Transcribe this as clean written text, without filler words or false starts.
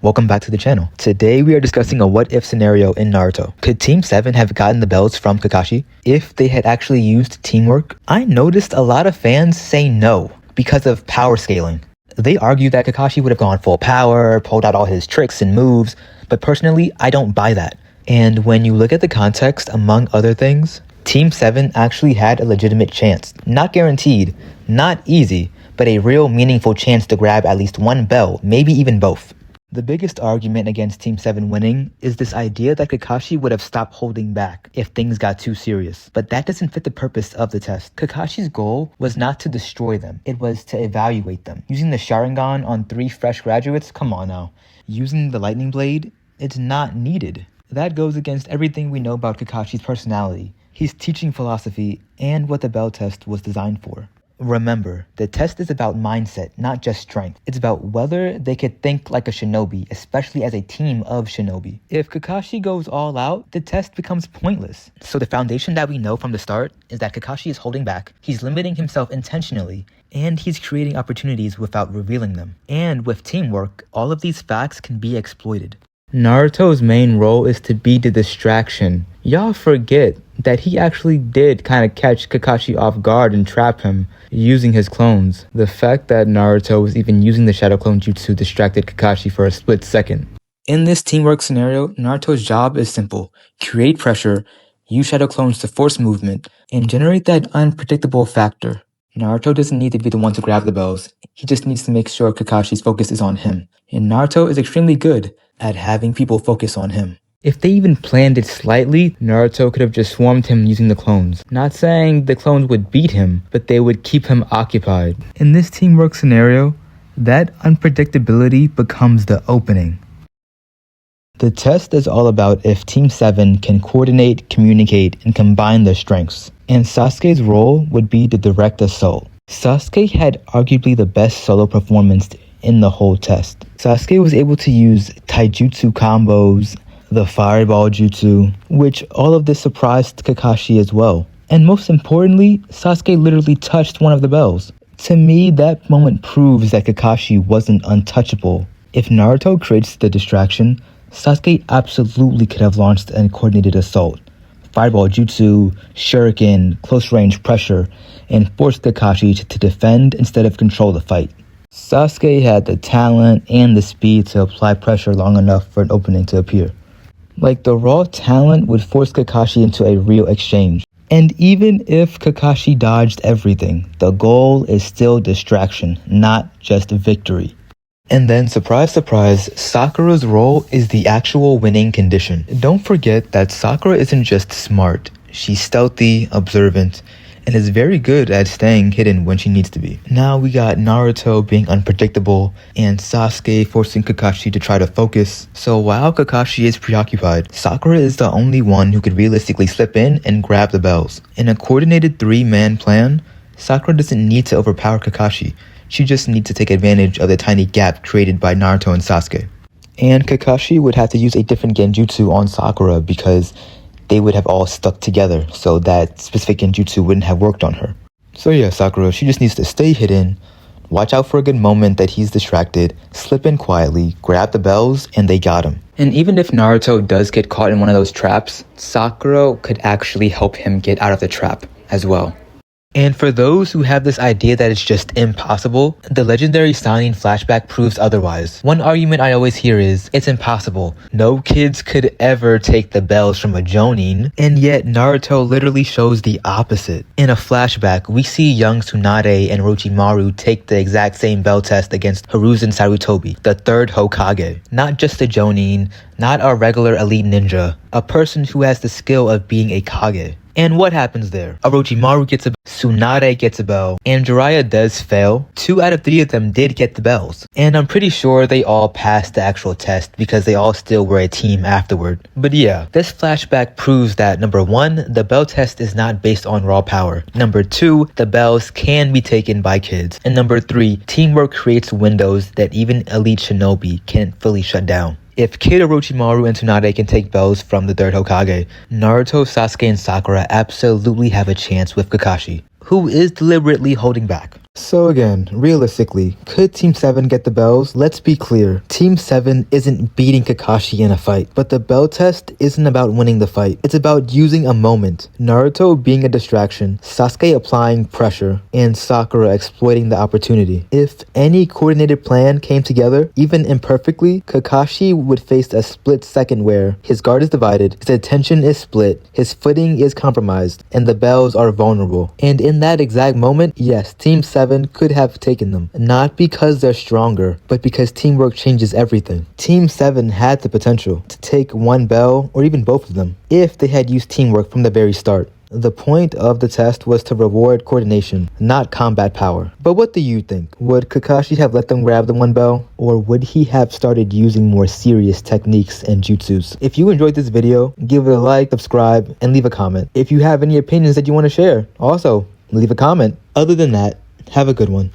Welcome back to the channel. Today we are discussing a what-if scenario in Naruto. Could Team 7 have gotten the bells from Kakashi if they had actually used teamwork? I noticed a lot of fans say no because of power scaling. They argue that Kakashi would have gone full power, pulled out all his tricks and moves, but personally, I don't buy that. And when you look at the context, among other things, Team 7 actually had a legitimate chance. Not guaranteed, not easy, but a real meaningful chance to grab at least one bell, maybe even both. The biggest argument against Team 7 winning is this idea that Kakashi would have stopped holding back if things got too serious. But that doesn't fit the purpose of the test. Kakashi's goal was not to destroy them, it was to evaluate them. Using the Sharingan on 3 fresh graduates? Come on now. Using the lightning blade? It's not needed. That goes against everything we know about Kakashi's personality, his teaching philosophy, and what the bell test was designed for. Remember, the test is about mindset, not just strength. It's about whether they could think like a shinobi, especially as a team of shinobi. If Kakashi goes all out, the test becomes pointless. So the foundation that we know from the start is that Kakashi is holding back, he's limiting himself intentionally, and he's creating opportunities without revealing them. And with teamwork, all of these facts can be exploited. Naruto's main role is to be the distraction. Y'all forget that he actually did kind of catch Kakashi off guard and trap him using his clones. The fact that Naruto was even using the Shadow Clone Jutsu distracted Kakashi for a split second. In this teamwork scenario, Naruto's job is simple. Create pressure, use Shadow Clones to force movement, and generate that unpredictable factor. Naruto doesn't need to be the one to grab the bells. He just needs to make sure Kakashi's focus is on him. And Naruto is extremely good at having people focus on him. If they even planned it slightly, Naruto could have just swarmed him using the clones. Not saying the clones would beat him, but they would keep him occupied. In this teamwork scenario, that unpredictability becomes the opening. The test is all about if Team 7 can coordinate, communicate, and combine their strengths. And Sasuke's role would be to direct assault. Sasuke had arguably the best solo performance in the whole test. Sasuke was able to use taijutsu combos, the fireball jutsu, which all of this surprised Kakashi as well. And most importantly, Sasuke literally touched one of the bells. To me, that moment proves that Kakashi wasn't untouchable. If Naruto creates the distraction, Sasuke absolutely could have launched a coordinated assault. Fireball jutsu, shuriken, close range pressure, and forced Kakashi to defend instead of control the fight. Sasuke had the talent and the speed to apply pressure long enough for an opening to appear. Like, the raw talent would force Kakashi into a real exchange. And even if Kakashi dodged everything, the goal is still distraction, not just victory. And then, surprise, surprise, Sakura's role is the actual winning condition. Don't forget that Sakura isn't just smart. She's stealthy, observant, and is very good at staying hidden when she needs to be. Now we got Naruto being unpredictable and Sasuke forcing Kakashi to try to focus. So while Kakashi is preoccupied, Sakura is the only one who could realistically slip in and grab the bells. In a coordinated 3-man plan, Sakura doesn't need to overpower Kakashi. She just needs to take advantage of the tiny gap created by Naruto and Sasuke. And Kakashi would have to use a different genjutsu on Sakura because they would have all stuck together, so that specific genjutsu wouldn't have worked on her. So yeah, Sakura, she just needs to stay hidden, watch out for a good moment that he's distracted, slip in quietly, grab the bells, and they got him. And even if Naruto does get caught in one of those traps, Sakura could actually help him get out of the trap as well. And for those who have this idea that it's just impossible, the legendary Sannin flashback proves otherwise. One argument I always hear is, it's impossible. No kids could ever take the bells from a Jonin, and yet Naruto literally shows the opposite. In a flashback, we see young Tsunade and Orochimaru take the exact same bell test against Hiruzen Sarutobi, the 3rd Hokage. Not just a Jonin, not a regular elite ninja, a person who has the skill of being a Kage. And what happens there? Orochimaru gets a bell, Tsunade gets a bell, and Jiraiya does fail. 2 out of 3 of them did get the bells. And I'm pretty sure they all passed the actual test because they all still were a team afterward. But yeah, this flashback proves that number 1, the bell test is not based on raw power. Number 2, the bells can be taken by kids. And number 3, teamwork creates windows that even elite shinobi can't fully shut down. If Kid Orochimaru and Tsunade can take bells from the 3rd Hokage, Naruto, Sasuke, and Sakura absolutely have a chance with Kakashi, who is deliberately holding back. So again, realistically, could Team 7 get the bells? Let's be clear. Team 7 isn't beating Kakashi in a fight, but the bell test isn't about winning the fight. It's about using a moment. Naruto being a distraction, Sasuke applying pressure, and Sakura exploiting the opportunity. If any coordinated plan came together, even imperfectly, Kakashi would face a split second where his guard is divided, his attention is split, his footing is compromised, and the bells are vulnerable. And in that exact moment, yes, Team 7 could have taken them. Not because they're stronger, but because teamwork changes everything. Team 7 had the potential to take one bell, or even both of them, if they had used teamwork from the very start. The point of the test was to reward coordination, not combat power. But what do you think? Would Kakashi have let them grab the one bell? Or would he have started using more serious techniques and jutsus? If you enjoyed this video, give it a like, subscribe, and leave a comment. If you have any opinions that you want to share, also leave a comment. Other than that, have a good one.